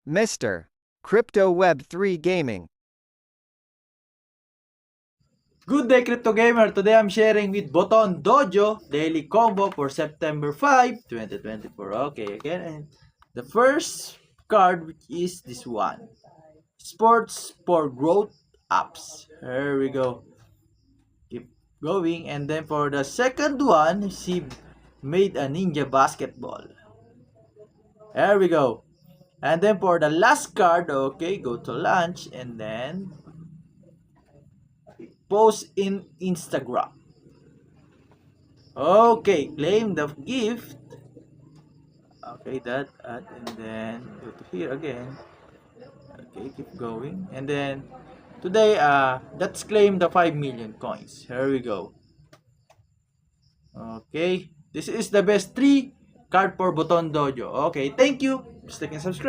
Mr. Crypto Web 3 Gaming. Good day, Crypto Gamer! Today I'm sharing with Boton Dojo daily combo for September 5, 2024. Okay, again, and the first card which is this one. Sports for Growth Apps. Here we go. Keep going. And then for the second one, she made a ninja basketball. There we go. And then for the last card, okay, go to launch and then post in Instagram. Okay, claim the gift. Okay, that add and then go to here again. Okay, keep going. And then today let's claim the 5 million coins. Here we go. Okay, this is the best 3 card for Boton Dojo. Okay, thank you. Please like and subscribe.